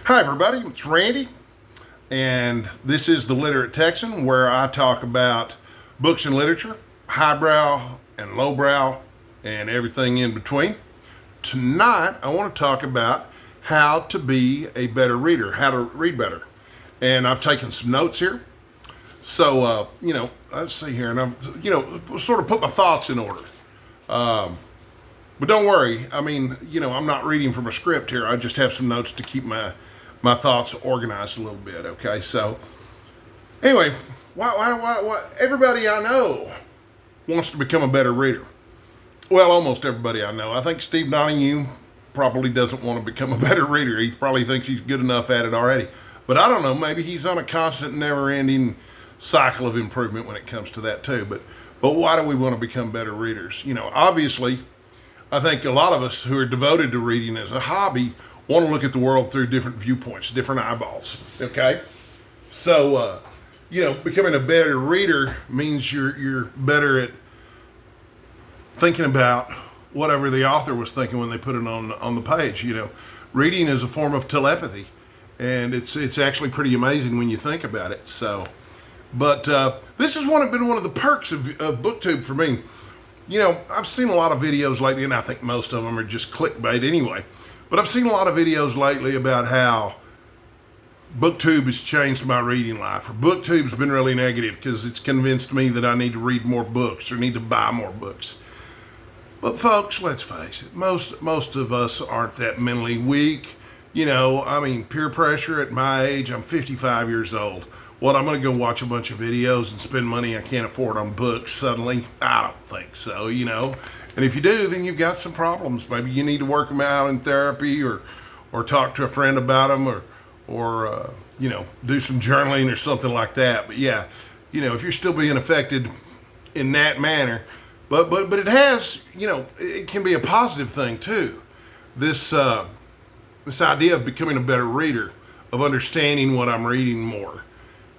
Hi everybody, it's Randy, and this is the Literate Texan, where I talk about books and literature, highbrow and lowbrow, and everything in between. Tonight, I want to talk about how to be a better reader, how to read better. And I've taken some notes here. So, let's see here, and I've, sort of put my thoughts in order. But don't worry, I'm not reading from a script here. I just have some notes to keep my thoughts organized a little bit, okay? So, anyway, why everybody I know wants to become a better reader. Well, almost everybody I know. I think Steve Donahue probably doesn't want to become a better reader. He probably thinks he's good enough at it already. But I don't know, maybe he's on a constant, never-ending cycle of improvement when it comes to that too. But why do we want to become better readers? Obviously, I think a lot of us who are devoted to reading as a hobby want to look at the world through different viewpoints, different eyeballs, okay? So, becoming a better reader means you're better at thinking about whatever the author was thinking when they put it on the page. Reading is a form of telepathy, and it's actually pretty amazing when you think about it. So, but this has been one of the perks of Booktube for me. I've seen a lot of videos lately, and I think most of them are just clickbait anyway. But I've seen a lot of videos lately about how Booktube has changed my reading life, or Booktube's been really negative because it's convinced me that I need to read more books or need to buy more books. But folks, let's face it, most of us aren't that mentally weak. Peer pressure at my age, I'm 55 years old. What, I'm going to go watch a bunch of videos and spend money I can't afford on books suddenly? I don't think so, And if you do, then you've got some problems. Maybe you need to work them out in therapy or talk to a friend about them or do some journaling or something like that. But yeah, if you're still being affected in that manner, but it has, it can be a positive thing too. This idea of becoming a better reader, of understanding what I'm reading more,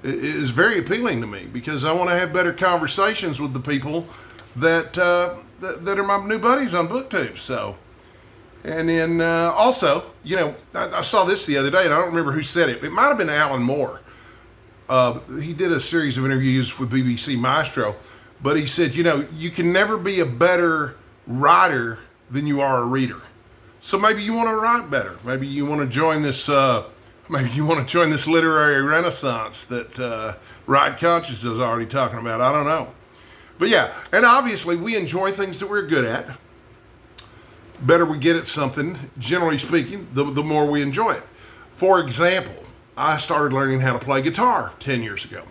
is very appealing to me because I want to have better conversations with the people that are my new buddies on Booktube. So, and then also, I saw this the other day, and I don't remember who said it. It might have been Alan Moore. He did a series of interviews with BBC Maestro, but he said, you can never be a better writer than you are a reader. So maybe you want to write better. Maybe you want to join this. Maybe you want to join this literary renaissance that Right Conscious is already talking about. I don't know. But yeah, and obviously we enjoy things that we're good at. Better we get at something, generally speaking, the more we enjoy it. For example, I started learning how to play guitar 10 years ago.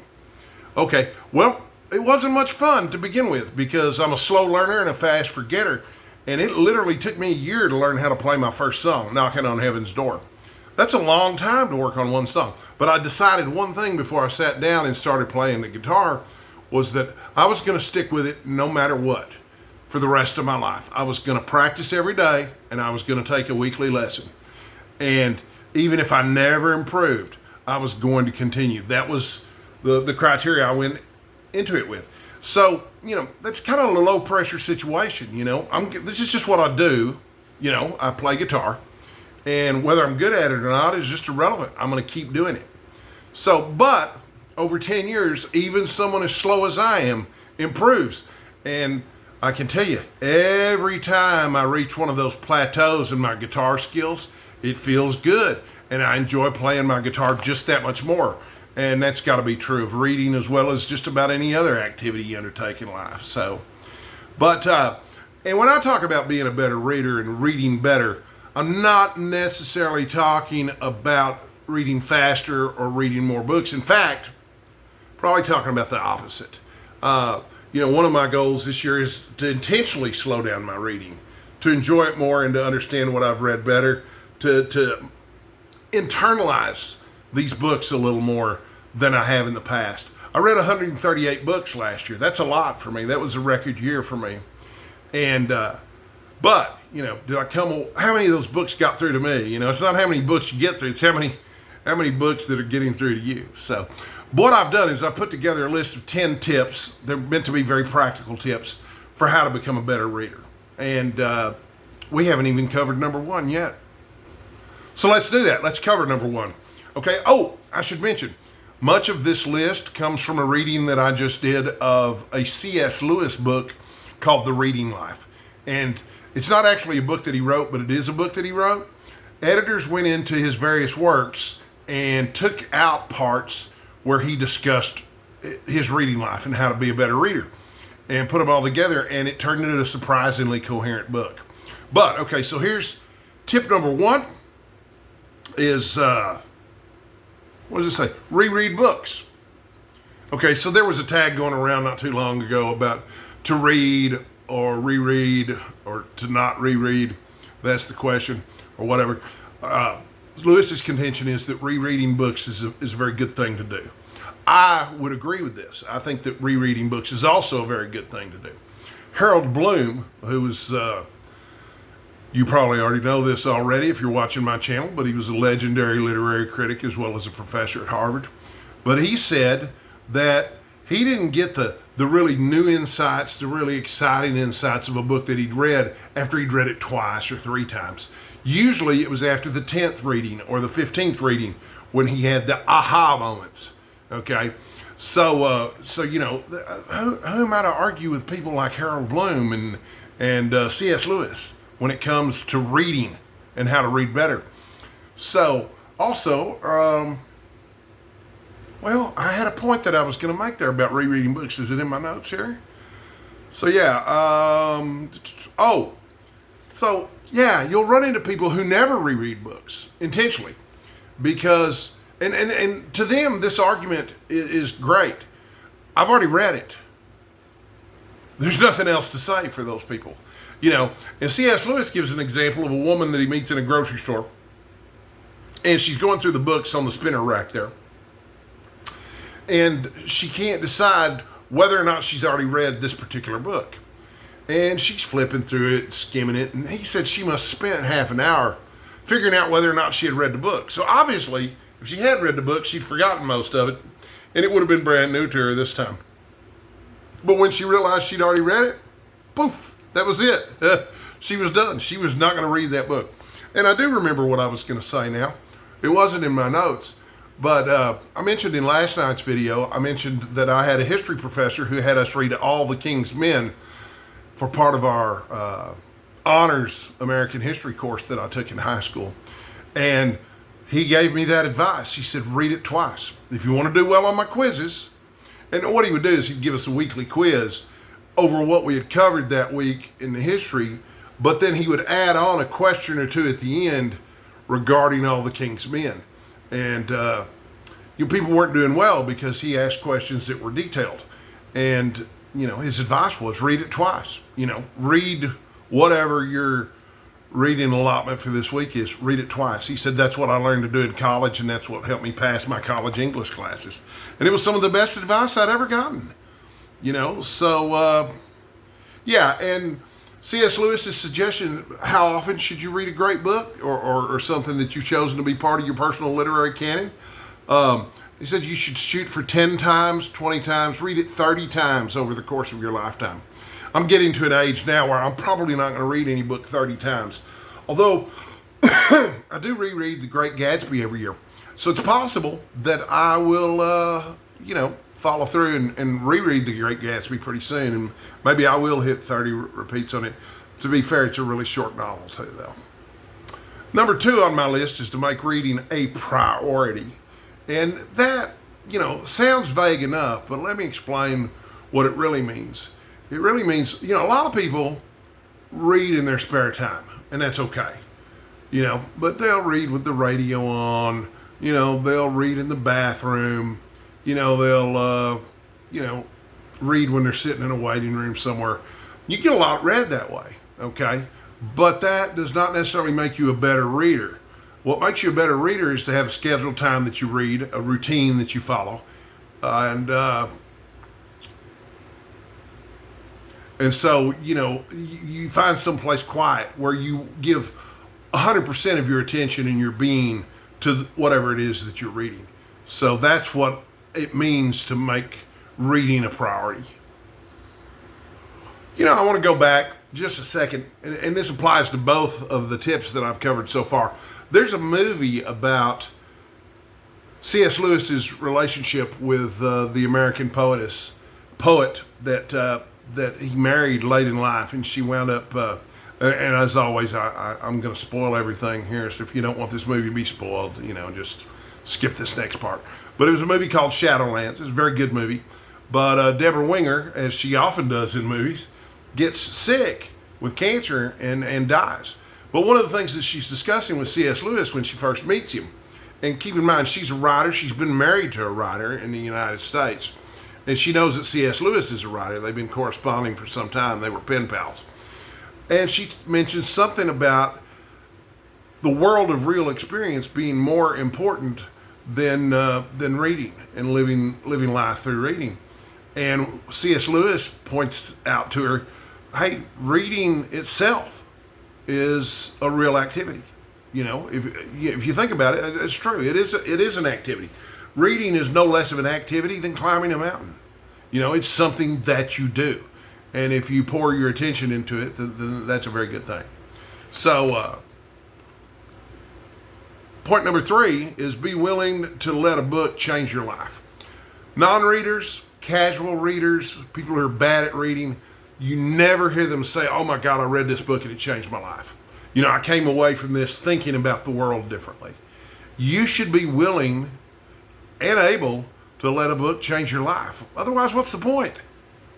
Okay, well, it wasn't much fun to begin with because I'm a slow learner and a fast forgetter. And it literally took me a year to learn how to play my first song, Knocking on Heaven's Door. That's a long time to work on one song. But I decided one thing before I sat down and started playing the guitar was that I was going to stick with it no matter what for the rest of my life. I was going to practice every day, and I was going to take a weekly lesson. And even if I never improved, I was going to continue. That was the criteria I went into it with. So, that's kind of a low pressure situation, this is just what I do. I play guitar. And whether I'm good at it or not is just irrelevant. I'm going to keep doing it. So, but over 10 years, even someone as slow as I am improves. And I can tell you, every time I reach one of those plateaus in my guitar skills, it feels good. And I enjoy playing my guitar just that much more. And that's got to be true of reading as well as just about any other activity you undertake in life. So, and when I talk about being a better reader and reading better, I'm not necessarily talking about reading faster or reading more books. In fact, probably talking about the opposite. One of my goals this year is to intentionally slow down my reading, to enjoy it more and to understand what I've read better, to internalize these books a little more than I have in the past. I read 138 books last year. That's a lot for me. That was a record year for me. And, but, how many of those books got through to me? It's not how many books you get through, it's how many books that are getting through to you. So what I've done is I put together a list of 10 tips. They're meant to be very practical tips for how to become a better reader. And we haven't even covered number one yet. So let's do that. Let's cover number one. Okay. Oh, I should mention, much of this list comes from a reading that I just did of a C.S. Lewis book called The Reading Life. And it's not actually a book that he wrote, but it is a book that he wrote. Editors went into his various works and took out parts where he discussed his reading life and how to be a better reader and put them all together, and it turned into a surprisingly coherent book. But, okay, so here's tip number one is, what does it say? Reread books. Okay, so there was a tag going around not too long ago about to read or reread or to not reread. That's the question, or whatever. Lewis's contention is that rereading books is a very good thing to do. I would agree with this. I think that rereading books is also a very good thing to do. Harold Bloom, who was, you probably already know this already if you're watching my channel, but he was a legendary literary critic as well as a professor at Harvard. But he said that he didn't get the really new insights, the really exciting insights of a book that he'd read after he'd read it twice or three times. Usually it was after the 10th reading or the 15th reading when he had the aha moments. Okay, so you know, who am I to argue with people like Harold Bloom and C.S. Lewis when it comes to reading and how to read better? So also, well, I had a point that I was going to make there about rereading books. Is it in my notes here? So yeah, you'll run into people who never reread books intentionally because. And to them, this argument is great. I've already read it. There's nothing else to say for those people. You know, and C.S. Lewis gives an example of a woman that he meets in a grocery store. And she's going through the books on the spinner rack there. And she can't decide whether or not she's already read this particular book. And she's flipping through it, skimming it. And he said she must have spent half an hour figuring out whether or not she had read the book. So obviously, if she had read the book, she'd forgotten most of it, and it would have been brand new to her this time. But when she realized she'd already read it, poof, that was it. She was done. She was not going to read that book. And I do remember what I was going to say now. It wasn't in my notes, but I mentioned in last night's video, I mentioned that I had a history professor who had us read All the King's Men for part of our honors American history course that I took in high school. And he gave me that advice. He said, read it twice. If you want to do well on my quizzes, and what he would do is he'd give us a weekly quiz over what we had covered that week in the history, but then he would add on a question or two at the end regarding All the King's Men. And people weren't doing well because he asked questions that were detailed. And, you know, his advice was read it twice. You know, read whatever your reading allotment for this week is, read it twice. He said that's what I learned to do in college, and that's what helped me pass my college English classes. And it was some of the best advice I'd ever gotten. You know, so yeah, and C.S. Lewis's suggestion, how often should you read a great book or something that you've chosen to be part of your personal literary canon? He said you should shoot for 10 times, 20 times, read it 30 times over the course of your lifetime. I'm getting to an age now where I'm probably not going to read any book 30 times. Although, I do reread The Great Gatsby every year. So it's possible that I will, follow through and reread The Great Gatsby pretty soon. And maybe I will hit 30 repeats on it. To be fair, it's a really short novel too, though. Number 2 on my list is to make reading a priority. And that, sounds vague enough, but let me explain what it really means. It really means, a lot of people read in their spare time, and that's okay. But they'll read with the radio on, they'll read in the bathroom, they'll, read when they're sitting in a waiting room somewhere. You get a lot read that way, okay? But that does not necessarily make you a better reader. What makes you a better reader is to have a scheduled time that you read, a routine that you follow, and so, you find someplace quiet where you give 100% of your attention and your being to whatever it is that you're reading. So that's what it means to make reading a priority. I want to go back just a second, and this applies to both of the tips that I've covered so far. There's a movie about C.S. Lewis's relationship with the American poet that he married late in life, and she wound up. And as always, I'm going to spoil everything here. So if you don't want this movie to be spoiled, just skip this next part. But it was a movie called Shadowlands. It's a very good movie. But Deborah Winger, as she often does in movies, gets sick with cancer and dies. But one of the things that she's discussing with C.S. Lewis when she first meets him, and keep in mind, she's a writer. She's been married to a writer in the United States. And she knows that C.S. Lewis is a writer. They've been corresponding for some time. They were pen pals. And she mentions something about the world of real experience being more important than reading and living life through reading. And C.S. Lewis points out to her, hey, reading itself is a real activity. If you think about it, it's true. It is an activity. Reading is no less of an activity than climbing a mountain. It's something that you do. And if you pour your attention into it, then that's a very good thing. So, point number 3 is be willing to let a book change your life. Non-readers, casual readers, people who are bad at reading, you never hear them say, oh my God, I read this book and it changed my life. I came away from this thinking about the world differently. You should be willing and able to let a book change your life. Otherwise, what's the point,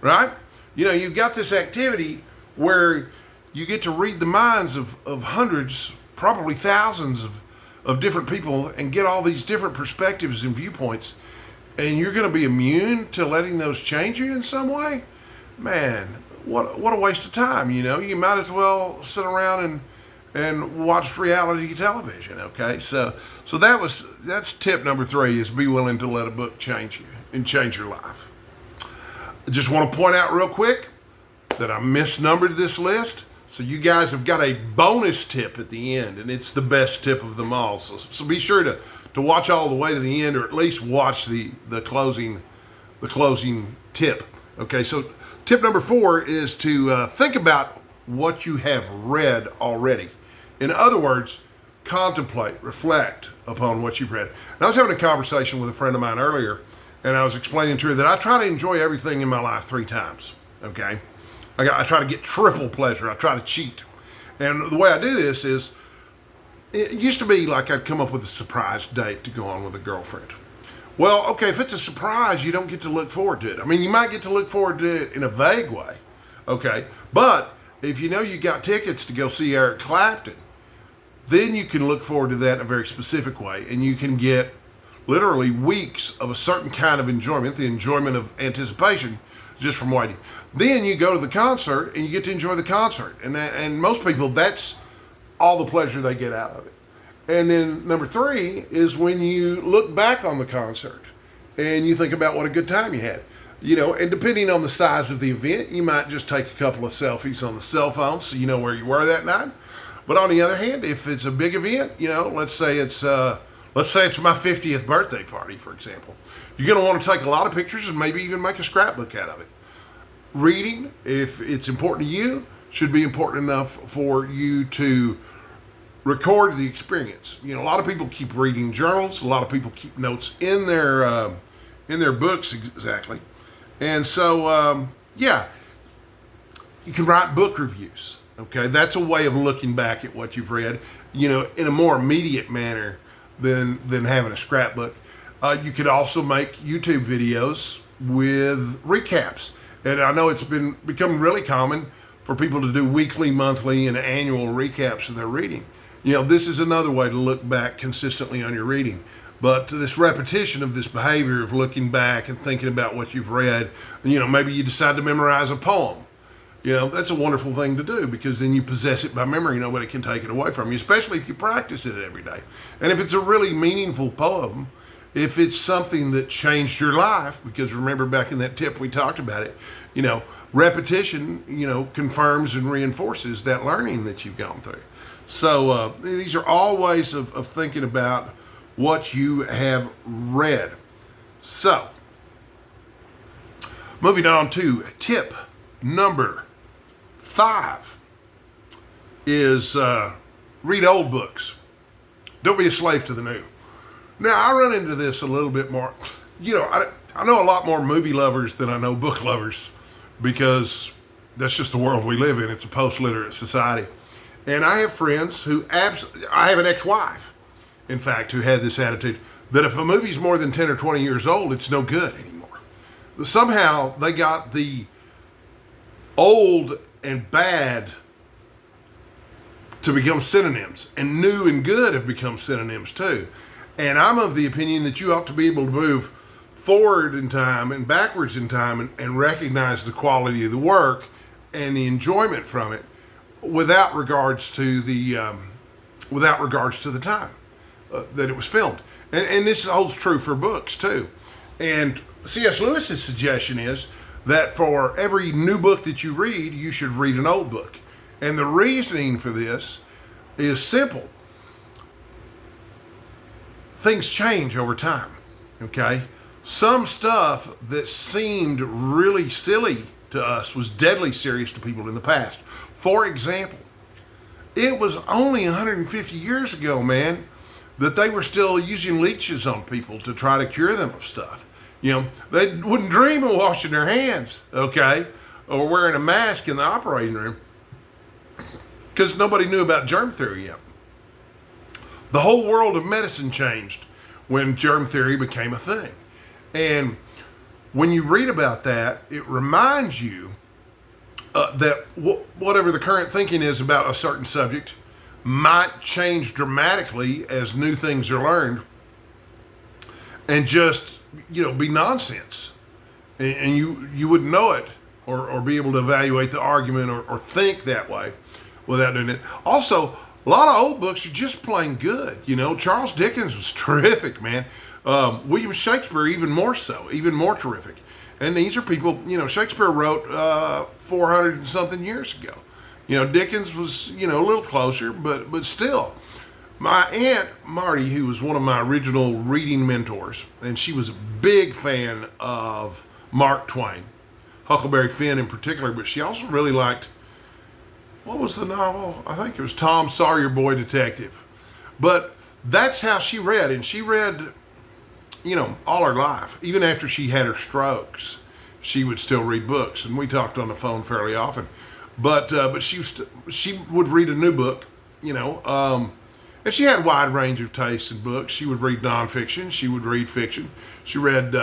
right? You've got this activity where you get to read the minds of hundreds, probably thousands of different people and get all these different perspectives and viewpoints. And you're going to be immune to letting those change you in some way? Man, what a waste of time, You might as well sit around and watch reality television, okay? So that's tip number 3 is be willing to let a book change you and change your life. I just want to point out real quick that I misnumbered this list. So you guys have got a bonus tip at the end, and it's the best tip of them all. So be sure to watch all the way to the end, or at least watch the closing tip. Okay, so tip number 4 is to think about what you have read already. In other words, contemplate, reflect upon what you've read. And I was having a conversation with a friend of mine earlier, and I was explaining to her that I try to enjoy everything in my life 3 times, okay? I try to get triple pleasure. I try to cheat. And the way I do this is, it used to be like I'd come up with a surprise date to go on with a girlfriend. Well, okay, if it's a surprise, you don't get to look forward to it. I mean, you might get to look forward to it in a vague way, okay? But if you got tickets to go see Eric Clapton, then you can look forward to that in a very specific way, and you can get literally weeks of a certain kind of enjoyment, the enjoyment of anticipation, just from waiting. Then you go to the concert, and you get to enjoy the concert, and most people, that's all the pleasure they get out of it. And then number 3 is when you look back on the concert, and you think about what a good time you had. And depending on the size of the event, you might just take a couple of selfies on the cell phone so you know where you were that night. But on the other hand, if it's a big event, let's say it's my 50th birthday party, for example, you're going to want to take a lot of pictures and maybe even make a scrapbook out of it. Reading, if it's important to you, should be important enough for you to record the experience. A lot of people keep reading journals. A lot of people keep notes in their books, exactly. And so, you can write book reviews. Okay, that's a way of looking back at what you've read, in a more immediate manner than having a scrapbook. You could also make YouTube videos with recaps. And I know it's become really common for people to do weekly, monthly, and annual recaps of their reading. This is another way to look back consistently on your reading. But this repetition of this behavior of looking back and thinking about what you've read, maybe you decide to memorize a poem. That's a wonderful thing to do, because then you possess it by memory. Nobody can take it away from you, especially if you practice it every day. And if it's a really meaningful poem, if it's something that changed your life, because remember back in that tip we talked about it, repetition, confirms and reinforces that learning that you've gone through. So these are all ways of thinking about what you have read. So, moving on to tip number 5 is read old books. Don't be a slave to the new. Now, I run into this a little bit more. I know a lot more movie lovers than I know book lovers, because that's just the world we live in. It's a post-literate society. And I have friends who I have an ex-wife, in fact, who had this attitude that if a movie's more than 10 or 20 years old, it's no good anymore. Somehow they got the old and bad to become synonyms, and new and good have become synonyms too. And I'm of the opinion that you ought to be able to move forward in time and backwards in time and recognize the quality of the work and the enjoyment from it without regards to the time that it was filmed. And this holds true for books too. And C.S. Lewis's suggestion is that for every new book that you read, you should read an old book. And the reasoning for this is simple. Things change over time, okay? Some stuff that seemed really silly to us was deadly serious to people in the past. For example, it was only 150 years ago, man, that they were still using leeches on people to try to cure them of stuff. They wouldn't dream of washing their hands, okay, or wearing a mask in the operating room, because nobody knew about germ theory yet. The whole world of medicine changed when germ theory became a thing. And when you read about that, it reminds you that whatever the current thinking is about a certain subject might change dramatically as new things are learned, and just, be nonsense. And you wouldn't know it or be able to evaluate the argument or think that way without doing it. Also, a lot of old books are just plain good. Charles Dickens was terrific, man. William Shakespeare, even more so, even more terrific. And these are people, Shakespeare wrote 400 and something years ago. Dickens was, a little closer, but still. My Aunt Marty, who was one of my original reading mentors, and she was a big fan of Mark Twain, Huckleberry Finn in particular, but she also really liked, what was the novel? I think it was Tom Sawyer, Boy Detective. But that's how she read, and she read, all her life. Even after she had her strokes, she would still read books, and we talked on the phone fairly often. But she would read a new book, and she had a wide range of tastes in books. She would read nonfiction. She would read fiction. She read,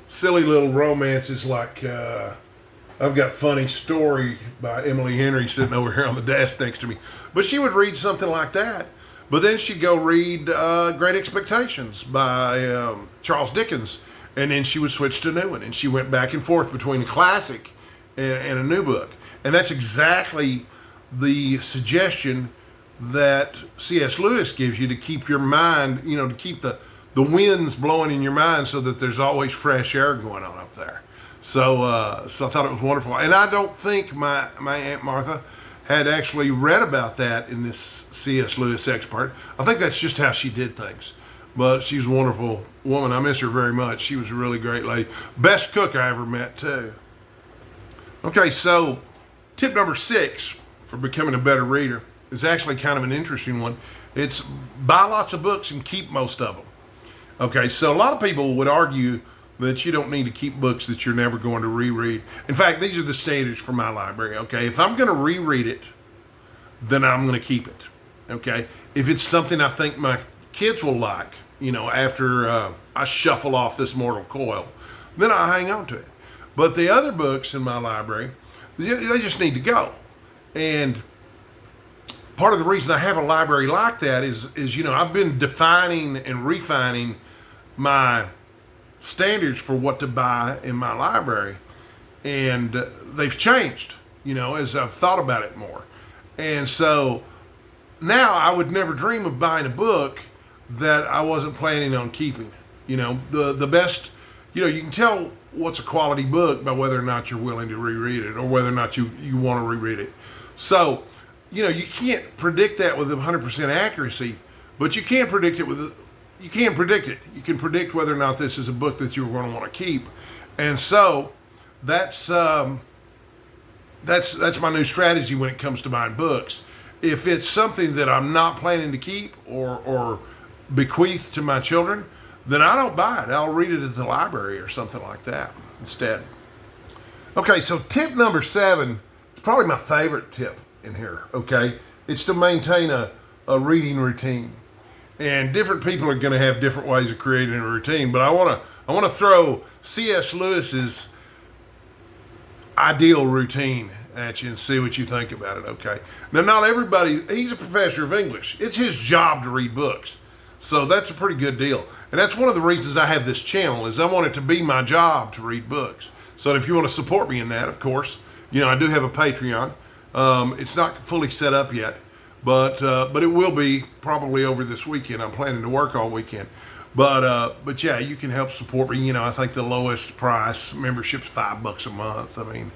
silly little romances like I've Got Funny Story by Emily Henry sitting over here on the desk next to me. But she would read something like that. But then she'd go read Great Expectations by Charles Dickens, and then she would switch to a new one. And she went back and forth between a classic and a new book. And that's exactly the suggestion that C.S. Lewis gives you to keep your mind, to keep the winds blowing in your mind so that there's always fresh air going on up there. So I thought it was wonderful. And I don't think my Aunt Martha had actually read about that in this C.S. Lewis expert. I think that's just how she did things. But she's a wonderful woman. I miss her very much. She was a really great lady. Best cook I ever met, too. Okay, so tip number 6 for becoming a better reader is actually kind of an interesting one. It's buy lots of books and keep most of them. Okay, so a lot of people would argue that you don't need to keep books that you're never going to reread. In fact, these are the standards for my library, okay? If I'm going to reread it, then I'm going to keep it, okay? If it's something I think my kids will like, after I shuffle off this mortal coil, then I'll hang on to it. But the other books in my library, they just need to go. And part of the reason I have a library like that is I've been defining and refining my standards for what to buy in my library, and they've changed, as I've thought about it more. And so now I would never dream of buying a book that I wasn't planning on keeping. The best, you can tell what's a quality book by whether or not you're willing to reread it or whether or not you want to reread it. So, you can't predict that with 100% accuracy, but you can predict it you can predict it. You can predict whether or not this is a book that you're going to want to keep. And so that's my new strategy when it comes to buying books if it's something that I'm not planning to keep or bequeath to my children, then I don't buy it. I'll read it at the library or something like that instead. Okay, so tip number 7, it's probably my favorite tip in here, okay? It's to maintain a reading routine. And different people are going to have different ways of creating a routine, but I want to throw C.S. Lewis's ideal routine at you and see what you think about it, okay? Now, not everybody, he's a professor of English. It's his job to read books. So that's a pretty good deal. And that's one of the reasons I have this channel, is I want it to be my job to read books. So if you want to support me in that, of course, I do have a Patreon. It's not fully set up yet, but it will be probably over this weekend. I'm planning to work all weekend. But yeah, you can help support me. I think the lowest price membership's $5 a month. I mean,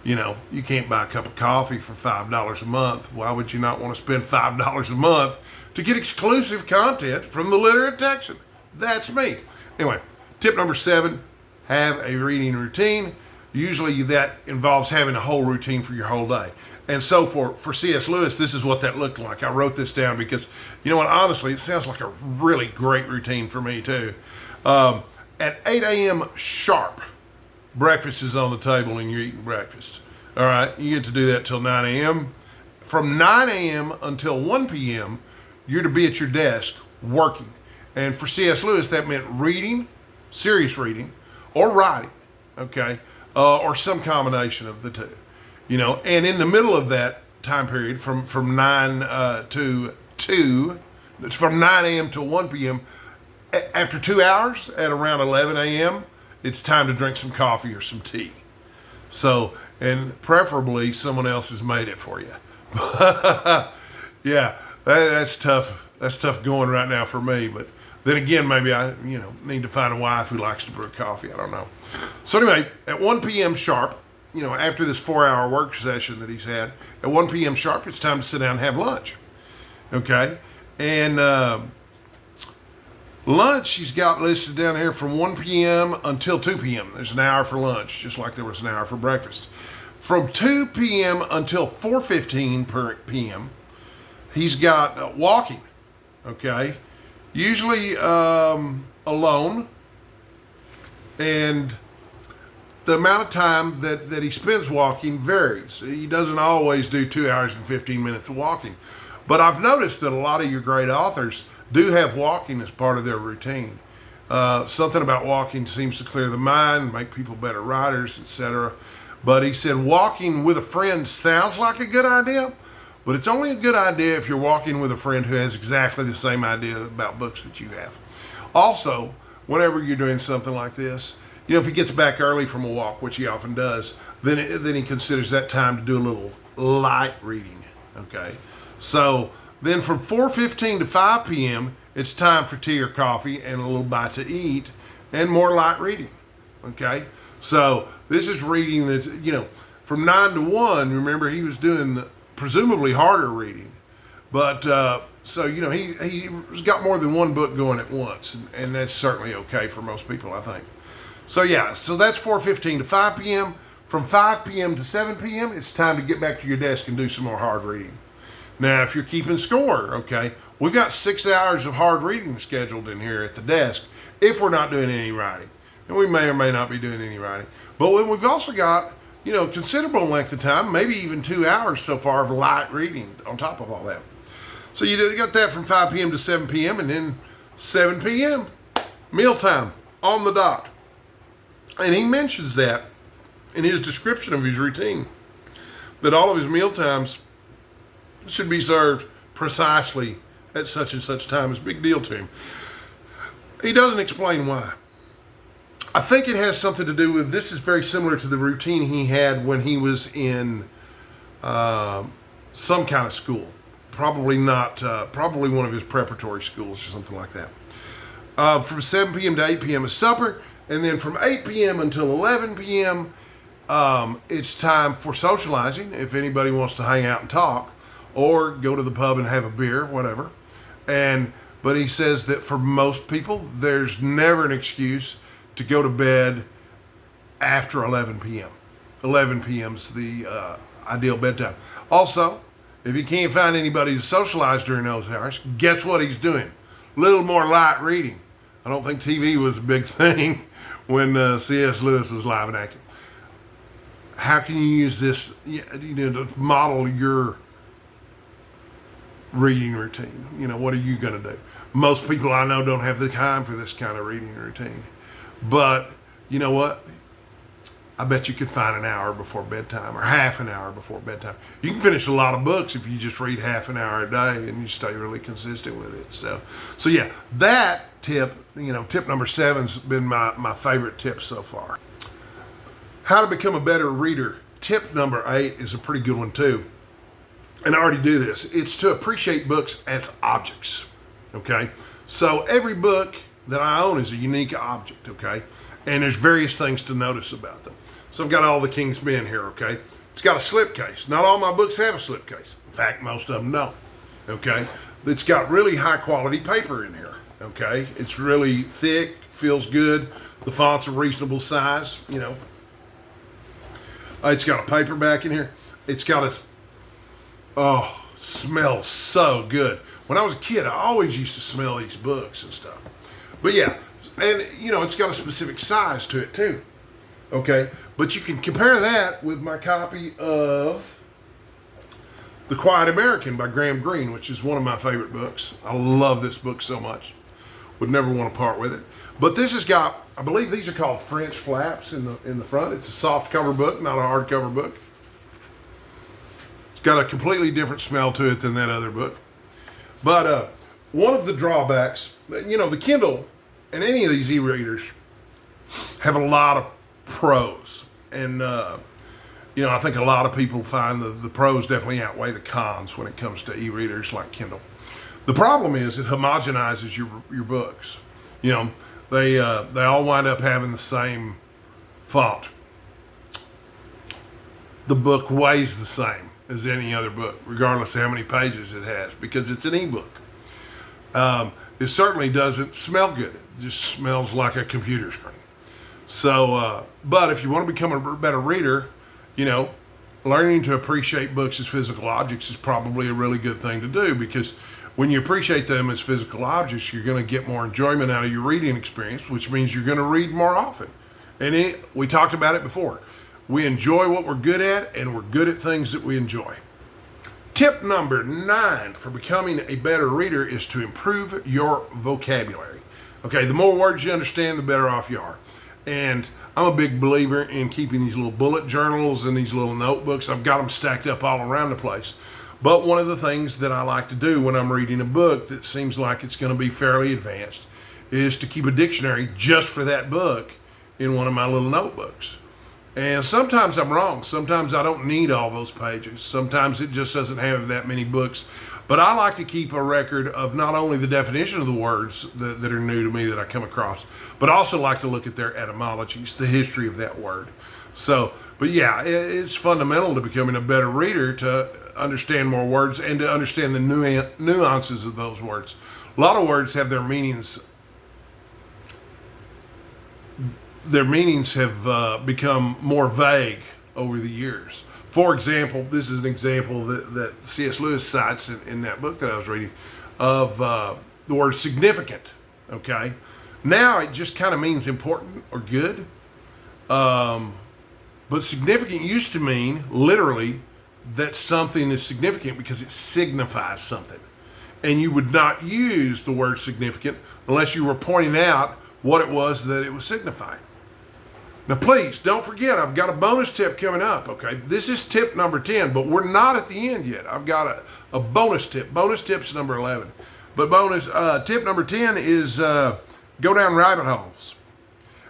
you can't buy a cup of coffee for $5 a month. Why would you not want to spend $5 a month to get exclusive content from the Literate Texan? That's me. Anyway, tip number 7, have a reading routine. Usually that involves having a whole routine for your whole day. And so for C.S. Lewis, this is what that looked like. I wrote this down because, you know what, honestly, it sounds like a really great routine for me too. At 8 a.m. sharp, breakfast is on the table and you're eating breakfast. All right, you get to do that till 9 a.m. From 9 a.m. until 1 p.m., you're to be at your desk working. And for C.S. Lewis, that meant reading, serious reading, or writing, okay, or some combination of the two. And in the middle of that time period, from 9 to 2, from 9 a.m. to 1 p.m., after 2 hours at around 11 a.m., it's time to drink some coffee or some tea. So, and preferably someone else has made it for you. Yeah, that's tough. That's tough going right now for me. But then again, maybe I, need to find a wife who likes to brew coffee. I don't know. So anyway, at 1 p.m. sharp, after this 4-hour work session that he's had, at 1 p.m. sharp, it's time to sit down and have lunch. Okay? And lunch, he's got listed down here from 1 p.m. until 2 p.m. There's an hour for lunch, just like there was an hour for breakfast. From 2 p.m. until 4:15 p.m., he's got walking. Okay? Usually alone. And the amount of time that he spends walking varies. He doesn't always do 2 hours and 15 minutes of walking. But I've noticed that a lot of your great authors do have walking as part of their routine. Something about walking seems to clear the mind, make people better writers, etc. But he said walking with a friend sounds like a good idea, but it's only a good idea if you're walking with a friend who has exactly the same idea about books that you have. Also, whenever you're doing something like this, if he gets back early from a walk, which he often does, then he considers that time to do a little light reading, okay? So then from 4:15 to 5 p.m., it's time for tea or coffee and a little bite to eat and more light reading, okay? So this is reading that, from 9 to 1, remember he was doing presumably harder reading. But, he's got more than one book going at once, and that's certainly okay for most people, I think. So yeah, so that's 4:15 to 5 p.m. From 5 p.m. to 7 p.m., it's time to get back to your desk and do some more hard reading. Now, if you're keeping score, okay, we've got 6 hours of hard reading scheduled in here at the desk if we're not doing any writing. And we may or may not be doing any writing. But we've also got, considerable length of time, maybe even 2 hours so far of light reading on top of all that. So you got that from 5 p.m. to 7 p.m. and then 7 p.m., mealtime on the dot. And he mentions that in his description of his routine, that all of his meal times should be served precisely at such and such time. It's a big deal to him. He doesn't explain why. I think it has something to do with, this is very similar to the routine he had when he was in some kind of school. Probably one of his preparatory schools or something like that. From 7 p.m. to 8 p.m. is supper. And then from 8 p.m. until 11 p.m., it's time for socializing, if anybody wants to hang out and talk, or go to the pub and have a beer, whatever. But he says that for most people, there's never an excuse to go to bed after 11 p.m. 11 p.m. is the ideal bedtime. Also, If he can't find anybody to socialize during those hours, guess what he's doing? A little more light reading. I don't think TV was a big thing when C.S. Lewis was live and active. How can you use this, to model your reading routine? What are you going to do? Most people I know don't have the time for this kind of reading routine. But you know what? I bet you could find an hour before bedtime or half an hour before bedtime. You can finish a lot of books if you just read half an hour a day and you stay really consistent with it. So yeah, that tip, tip number 7's been my favorite tip so far. How to become a better reader. Tip number 8 is a pretty good one too. And I already do this. It's to appreciate books as objects. Okay. So every book that I own is a unique object. Okay. And there's various things to notice about them. So I've got all the King's Men here, okay? It's got a slipcase. Not all my books have a slipcase. In fact, most of them don't, okay? It's got really high quality paper in here, okay? It's really thick, feels good. The font's a reasonable size, It's got a paperback in here. It's got smells so good. When I was a kid, I always used to smell these books and stuff. But yeah, and it's got a specific size to it too. Okay, but you can compare that with my copy of The Quiet American by Graham Greene, which is one of my favorite books. I love this book so much. Would never want to part with it. But this has got, I believe these are called French flaps in the front. It's a soft cover book, not a hardcover book. It's got a completely different smell to it than that other book. But one of the drawbacks, the Kindle and any of these e-readers have a lot of pros. And, I think a lot of people find the pros definitely outweigh the cons when it comes to e-readers like Kindle. The problem is it homogenizes your books. They all wind up having the same font. The book weighs the same as any other book, regardless of how many pages it has, because it's an e-book. It certainly doesn't smell good. It just smells like a computer screen. So, but if you want to become a better reader, learning to appreciate books as physical objects is probably a really good thing to do, because when you appreciate them as physical objects, you're going to get more enjoyment out of your reading experience, which means you're going to read more often. And we talked about it before. We enjoy what we're good at, and we're good at things that we enjoy. Tip number 9 for becoming a better reader is to improve your vocabulary. Okay, the more words you understand, the better off you are. And I'm a big believer in keeping these little bullet journals and these little notebooks. I've got them stacked up all around the place. But one of the things that I like to do when I'm reading a book that seems like it's going to be fairly advanced is to keep a dictionary just for that book in one of my little notebooks. And sometimes I'm wrong. Sometimes I don't need all those pages. Sometimes it just doesn't have that many books. But I like to keep a record of not only the definition of the words that are new to me that I come across, but also like to look at their etymologies, the history of that word. So, but yeah, it's fundamental to becoming a better reader to understand more words and to understand the nuances of those words. A lot of words have their meanings. Their meanings have become more vague over the years. For example, this is an example that C.S. Lewis cites in that book that I was reading of the word significant, okay? Now it just kind of means important or good. But significant used to mean literally that something is significant because it signifies something. And you would not use the word significant unless you were pointing out what it was that it was signifying. Now, please don't forget, I've got a bonus tip coming up, okay? This is tip number 10, but we're not at the end yet. I've got a bonus tip. Bonus tip's number 11. But tip number 10 is go down rabbit holes.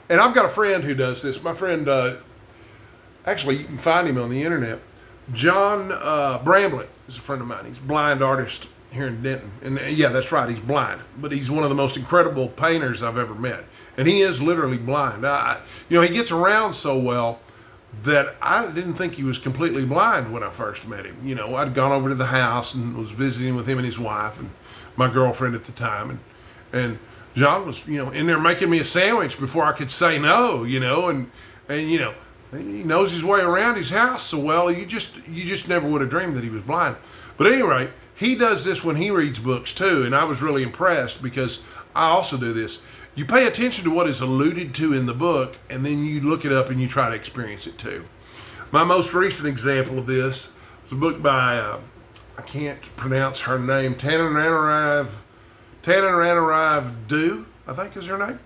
And I've got a friend who does this. My friend, actually, you can find him on the internet. John Bramblett is a friend of mine. He's a blind artist here in Denton. And yeah, that's right, he's blind. But he's one of the most incredible painters I've ever met. And he is literally blind. He gets around so well that I didn't think he was completely blind when I first met him. I'd gone over to the house and was visiting with him and his wife and my girlfriend at the time. And John was, in there making me a sandwich before I could say no, and he knows his way around his house so well. You just never would have dreamed that he was blind. But at any rate, he does this when he reads books too, and I was really impressed because I also do this. You pay attention to what is alluded to in the book, and then you look it up and you try to experience it too. My most recent example of this was a book by, I can't pronounce her name, Tananarive Du, I think is her name.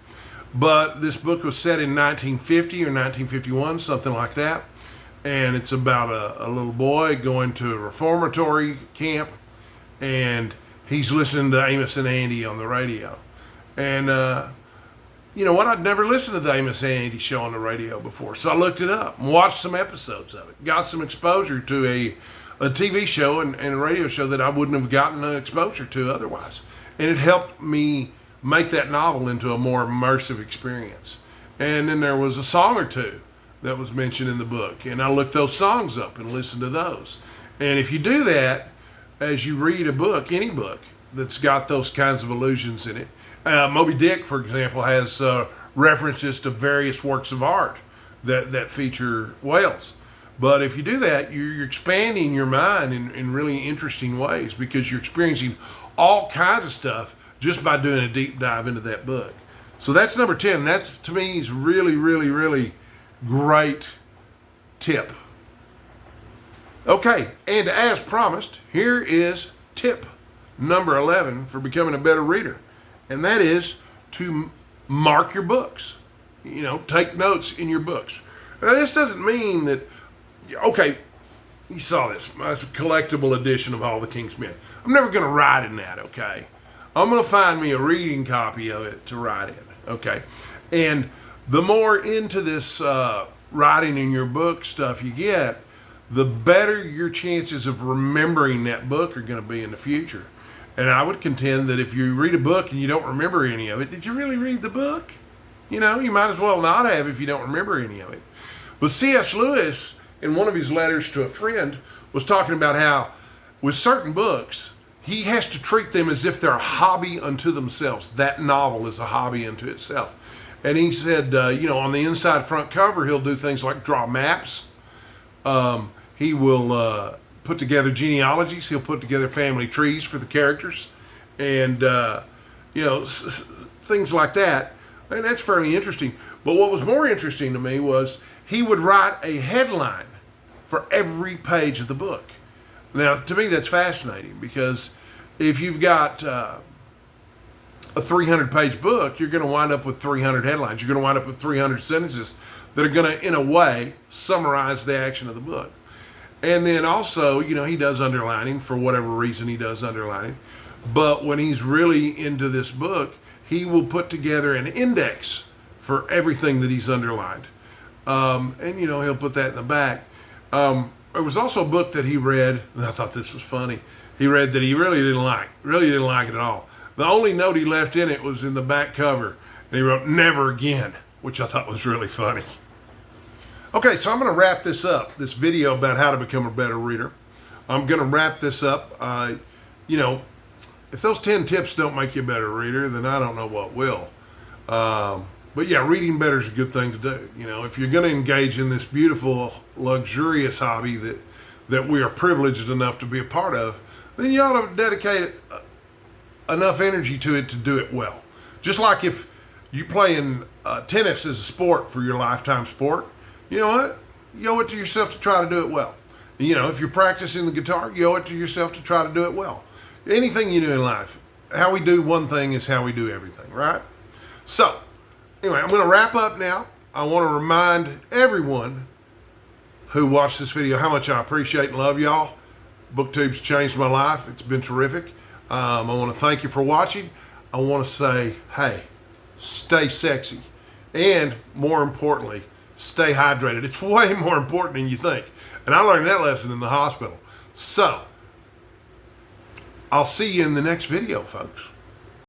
But this book was set in 1950 or 1951, something like that. And it's about a little boy going to a reformatory camp, and he's listening to Amos and Andy on the radio. And you know what? I'd never listened to the Amos and Andy show on the radio before. So I looked it up and watched some episodes of it. Got some exposure to a TV show and a radio show that I wouldn't have gotten an exposure to otherwise. And it helped me make that novel into a more immersive experience. And then there was a song or two that was mentioned in the book. And I looked those songs up and listened to those. And if you do that, as you read a book, any book that's got those kinds of allusions in it, Moby Dick, for example, has references to various works of art that feature whales. But if you do that, you're expanding your mind in really interesting ways because you're experiencing all kinds of stuff just by doing a deep dive into that book. So that's number 10. That's, to me, is really, really, really great tip. Okay, and as promised, here is tip number 11 for becoming a better reader. And that is to mark your books. You know, take notes in your books. Now, this doesn't mean that, okay, you saw this. That's a collectible edition of All the King's Men. I'm never going to write in that, okay? I'm going to find me a reading copy of it to write in, okay? And the more into this writing in your book stuff you get, the better your chances of remembering that book are going to be in the future. And I would contend that if you read a book and you don't remember any of it, did you really read the book? You know, you might as well not have if you don't remember any of it. But C.S. Lewis, in one of his letters to a friend, was talking about how with certain books, he has to treat them as if they're a hobby unto themselves. That novel is a hobby unto itself. And he said, you know, on the inside front cover, he'll do things like draw maps. He will put together genealogies. He'll put together family trees for the characters. And, you know, things like that. And that's fairly interesting. But what was more interesting to me was he would write a headline for every page of the book. Now, to me, that's fascinating because if you've got a 300-page book, you're going to wind up with 300 headlines. You're going to wind up with 300 sentences that are going to, in a way, summarize the action of the book. And then also, you know, he does underlining for whatever reason he does underlining. But when he's really into this book, he will put together an index for everything that he's underlined. And, you know, he'll put that in the back. There was also a book that he read, and I thought this was funny. He read that he really didn't like it at all. The only note he left in it was in the back cover, and he wrote, "Never again," which I thought was really funny. Okay, so I'm going to wrap this up, this video about how to become a better reader. I'm going to wrap this up. You know, if those 10 tips don't make you a better reader, then I don't know what will. But yeah, reading better is a good thing to do. You know, if you're going to engage in this beautiful, luxurious hobby that we are privileged enough to be a part of, then you ought to dedicate enough energy to it to do it well. Just like if you play in tennis as a sport for your lifetime sport, you know what? You owe it to yourself to try to do it well. You know, if you're practicing the guitar, you owe it to yourself to try to do it well. Anything you do in life, how we do one thing is how we do everything, right? So, anyway, I'm going to wrap up now. I want to remind everyone who watched this video how much I appreciate and love y'all. Booktube's changed my life. It's been terrific. I want to thank you for watching. I want to say, hey, stay sexy. And more importantly, stay hydrated. It's way more important than you think. And I learned that lesson in the hospital. So, I'll see you in the next video, folks.